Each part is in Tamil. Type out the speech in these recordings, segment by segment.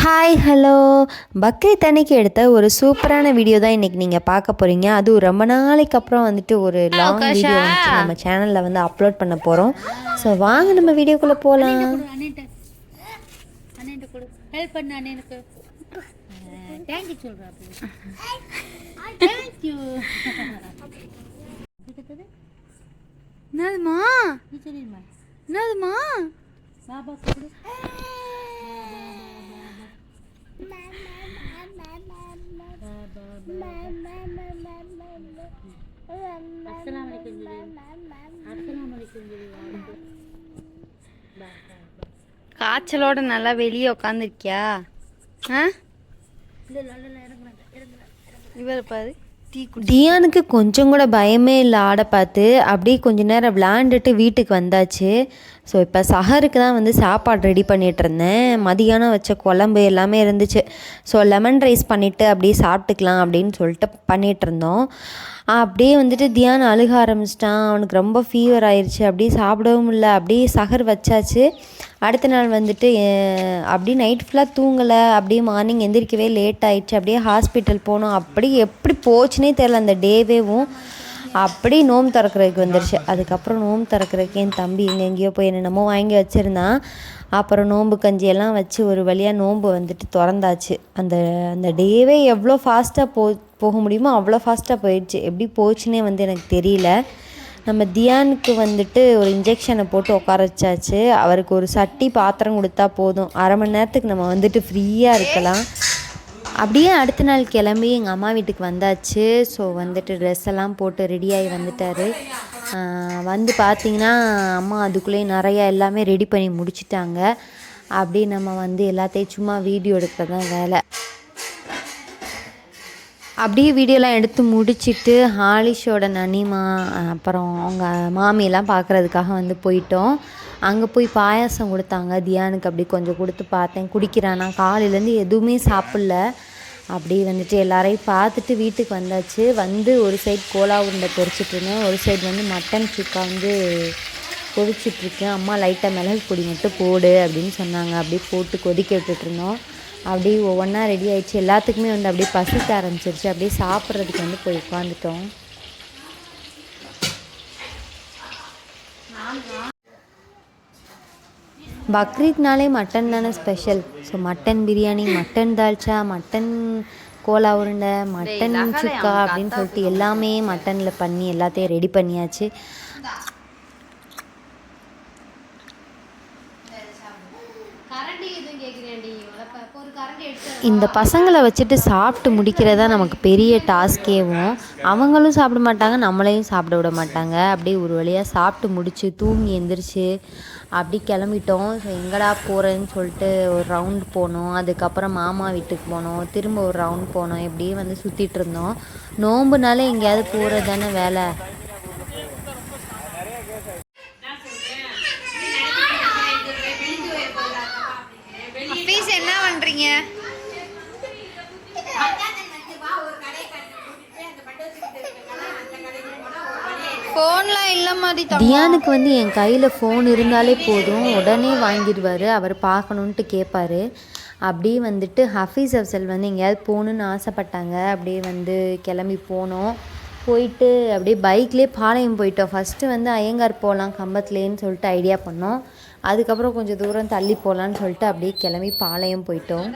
ஹாய் ஹலோ பக்ரீத் அன்னைக்கு எடுத்த ஒரு சூப்பரான வீடியோ தான் இன்றைக்கி நீங்கள் பார்க்க போகிறீங்க. அதுவும் ரொம்ப நாளைக்கு அப்புறம் வந்துட்டு ஒரு லாங் வீடியோ வந்துட்டு நம்ம சேனலில் வந்து அப்லோட் பண்ண போகிறோம். ஸோ வாங்க நம்ம வீடியோக்குள்ளே போகலாம். என்னதுமா என்னதுமா காய்ச்சலோட நல்லா வெளியே உட்காந்துருக்கியா? இவர் பாரு தியானுக்கு கொஞ்சம் கூட பயமே இல்லை ஆட பார்த்து. அப்படியே கொஞ்ச நேரம் விளாண்டுட்டு வீட்டுக்கு வந்தாச்சு. ஸோ இப்போ சஹருக்கு தான் வந்து சாப்பாடு ரெடி பண்ணிகிட்டு இருந்தேன். மதியானம் வச்ச குழம்பு எல்லாமே இருந்துச்சு. ஸோ லெமன் ரைஸ் பண்ணிவிட்டு அப்படியே சாப்பிட்டுக்கலாம் அப்படின்னு சொல்லிட்டு பண்ணிகிட்டு இருந்தோம். அப்படியே வந்துட்டு தியான் அழுக ஆரம்பிச்சிட்டான். அவனுக்கு ரொம்ப ஃபீவர் ஆயிடுச்சு. அப்படியே சாப்பிடவும் இல்லை. அப்படியே சஹர் வச்சாச்சு. அடுத்த நாள் வந்துட்டு அப்படியே நைட் ஃபுல்லாக தூங்கலை. அப்படியே மார்னிங் எந்திரிக்கவே லேட் ஆகிடுச்சு. அப்படியே ஹாஸ்பிட்டல் போனோம். அப்படி எப்படி போச்சுன்னே தெரில அந்த டேவேவும். அப்படி நோம்பு திறக்கிறதுக்கு வந்துருச்சு. அதுக்கப்புறம் நோம்பு திறக்கிறதுக்கு என் தம்பி எங்கெங்கேயோ போய் என்னென்னமோ வாங்கி வச்சுருந்தான். அப்புறம் நோம்பு கஞ்சியெல்லாம் வச்சு ஒரு வழியாக நோம்பு வந்துட்டு திறந்தாச்சு. அந்த அந்த டேவே எவ்வளோ ஃபாஸ்ட்டாக போக முடியுமோ அவ்வளோ ஃபாஸ்ட்டாக போயிடுச்சு. எப்படி போச்சுன்னே வந்து எனக்கு தெரியல. நம்ம தியானுக்கு வந்துட்டு ஒரு இன்ஜெக்ஷனை போட்டு உட்கார வச்சாச்சு. அவருக்கு ஒரு சட்டி பாத்திரம் கொடுத்தா போதும். அரை மணி நேரத்துக்கு நம்ம வந்துட்டு ஃப்ரீயாக இருக்கலாம். அப்படியே அடுத்த நாள் கிளம்பி எங்கள் அம்மா வீட்டுக்கு வந்தாச்சு. ஸோ வந்துட்டு ட்ரெஸ் எல்லாம் போட்டு ரெடியாகி வந்துட்டார். வந்து பார்த்திங்கன்னா அம்மா அதுக்குள்ளேயே நிறையா எல்லாமே ரெடி பண்ணி முடிச்சிட்டாங்க. அப்படியே நம்ம வந்து எல்லாத்தையும் சும்மா வீடியோ எடுக்கிறது தான் வேலை. அப்படியே வீடியோலாம் எடுத்து முடிச்சுட்டு ஹாலிஷோட நனிமா அப்புறம் அவங்க மாமியெல்லாம் பார்க்குறதுக்காக வந்து போயிட்டோம். அங்கே போய் பாயாசம் கொடுத்தாங்க தியானுக்கு. அப்படி கொஞ்சம் கொடுத்து பார்த்தேன். குடிக்கிறானா? காலையிலேருந்து எதுவுமே சாப்பிட்ல. அப்படி வந்துட்டு எல்லாரையும் பார்த்துட்டு வீட்டுக்கு வந்தாச்சு. வந்து ஒரு சைடு கோலா உருண்டை பொரிச்சிட்ருந்தேன். ஒரு சைடு வந்து மட்டன் சுக்கா வந்து கொதிச்சிட்ருக்கேன். அம்மா லைட்டாக மிளகு பொடி மட்டும் போடு அப்படின்னு சொன்னாங்க. அப்படியே போட்டு கொதிக்க விட்டுட்ருந்தோம். அப்படியே ஒவ்வொன்றா ரெடி ஆகிடுச்சு. எல்லாத்துக்குமே வந்து அப்படியே பசிக்க ஆரம்பிச்சிருச்சு. அப்படியே சாப்பிட்றதுக்கு வந்து போய் உட்காந்துட்டோம். பக்ரீத்னாலே மட்டன் தானே special. So mutton biryani, mutton தால்ச்சா, மட்டன் கோலா உருண்டை, மட்டன் சுக்கா அப்படின்னு சொல்லிட்டு எல்லாமே மட்டனில் பண்ணி எல்லாத்தையும் ரெடி பண்ணியாச்சு. இந்த பசங்களை வச்சுட்டு சாப்பிட்டு முடிக்கிறதா நமக்கு பெரிய டாஸ்கேவும். அவங்களும் சாப்பிட மாட்டாங்க, நம்மளையும் சாப்பிட விட மாட்டாங்க. அப்படியே ஒரு வழியாக சாப்பிட்டு முடிச்சு தூங்கி எந்திரிச்சு அப்படி கிளம்பிட்டோம். ஸோ எங்கடா போகிறேன்னு சொல்லிட்டு ஒரு ரவுண்ட் போனோம். அதுக்கப்புறம் மாமா வீட்டுக்கு போனோம். திரும்ப ஒரு ரவுண்ட் போனோம். இப்படியே வந்து சுற்றிட்டு இருந்தோம். நோம்புனால எங்கேயாவது போகிறது தானே வேலை. என்ன பண்ணுறீங்க? தியானுக்கு வந்து என் கையில் ஃபோன் இருந்தாலே போதும், உடனே வாங்கிடுவார். அவர் பார்க்கணுன்ட்டு கேட்பார். அப்படியே வந்துட்டு ஹஃபீஸ் அஃப்சல் வந்து எங்கேயாவது போகணுன்னு ஆசைப்பட்டாங்க. அப்படியே வந்து கிளம்பி போனோம். போயிட்டு அப்படியே பைக்லேயே பாளையம் போயிட்டோம். ஃபஸ்ட்டு வந்து ஐயங்கார் போகலாம் கம்பத்துலேன்னு சொல்லிட்டு ஐடியா பண்ணோம். அதுக்கப்புறம் கொஞ்சம் தூரம் தள்ளி போகலான்னு சொல்லிட்டு அப்படியே கிளம்பி பாளையம் போயிட்டோம்.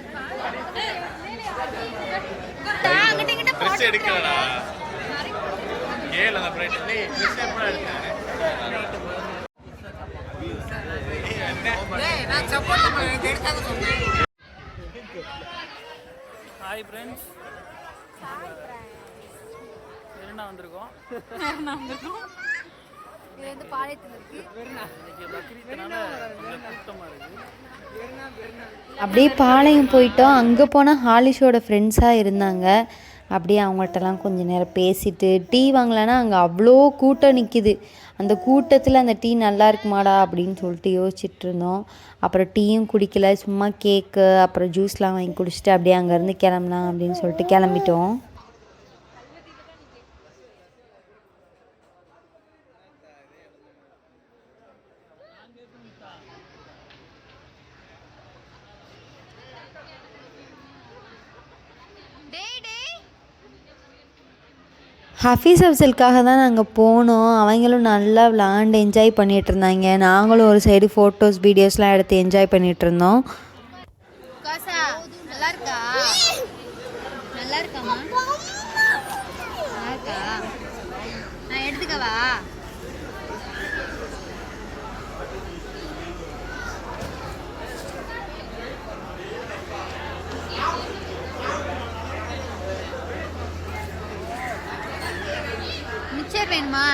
ஹாய் ஃப்ரெண்ட்ஸ், என்ன வந்திருக்கோம்? இது வந்து பாளையத்தில் இருக்கு. அப்படியே பாளையம் போயிட்டோம். அங்கே போனால் ஹாலிஷோட ஃப்ரெண்ட்ஸாக இருந்தாங்க. அப்படியே அவங்கள்ட்டலாம் கொஞ்சம் நேரம் பேசிட்டு டீ வாங்கலான்னா அங்கே அவ்வளோ கூட்டம் நிற்கிது. அந்த கூட்டத்தில் அந்த டீ நல்லா இருக்குமாடா அப்படின்னு சொல்லிட்டு யோசிச்சுட்டு இருந்தோம். அப்புறம் டீயும் குடிக்கல, சும்மா கேக்கு அப்புறம் ஜூஸ்லாம் வாங்கி குடிச்சிட்டு அப்படியே அங்கேருந்து கிளம்பலாம் அப்படின்னு சொல்லிட்டு கிளம்பிட்டோம். ஹஃபீஸ் அஃப்சலுக்காக தான் நாங்கள் போனோம். அவங்களும் நல்லா விளாண்டு என்ஜாய் பண்ணிகிட்டு இருந்தாங்க. நாங்களும் ஒரு சைடு ஃபோட்டோஸ் வீடியோஸ்லாம் எடுத்து என்ஜாய் பண்ணிகிட்டு இருந்தோம். காசா நல்லா இருக்கா? நல்லா இருக்காமா? நல்லா இருக்கா? நான் எடுத்துக்கவா? மிச்சர் வேணுமா?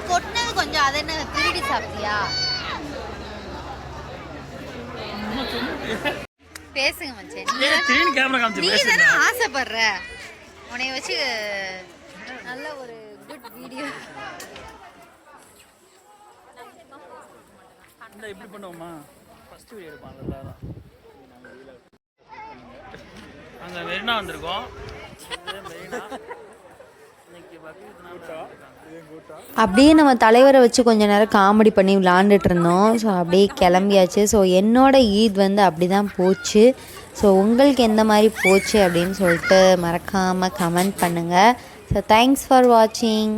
கொட்டினது கொஞ்சம், அதை என்ன திருடி சாப்பிட்டியா? பேசுங்க மச்சே. நீ தானே ஆசைப்படுற, உன்னைய வச்சு நல்ல ஒரு குட் வீடியோ. இப்படி பண்ணுவோமா? ஃபர்ஸ்ட் வீடியோ எடுப்பாங்க. அங்கே மெரினா வந்திருக்கோம். அப்படியே நம்ம தலைவரை வச்சு கொஞ்ச நேரம் காமெடி பண்ணி விளாண்டுட்டு இருந்தோம். ஸோ அப்படியே கிளம்பியாச்சு. ஸோ என்னோடய ஈத் வந்து அப்படி தான் போச்சு. ஸோ உங்களுக்கு எந்த மாதிரி போச்சு அப்படின்னு சொல்லிட்டு மறக்காமல் கமெண்ட் பண்ணுங்கள். ஸோ தேங்க்ஸ் ஃபார் வாட்சிங்.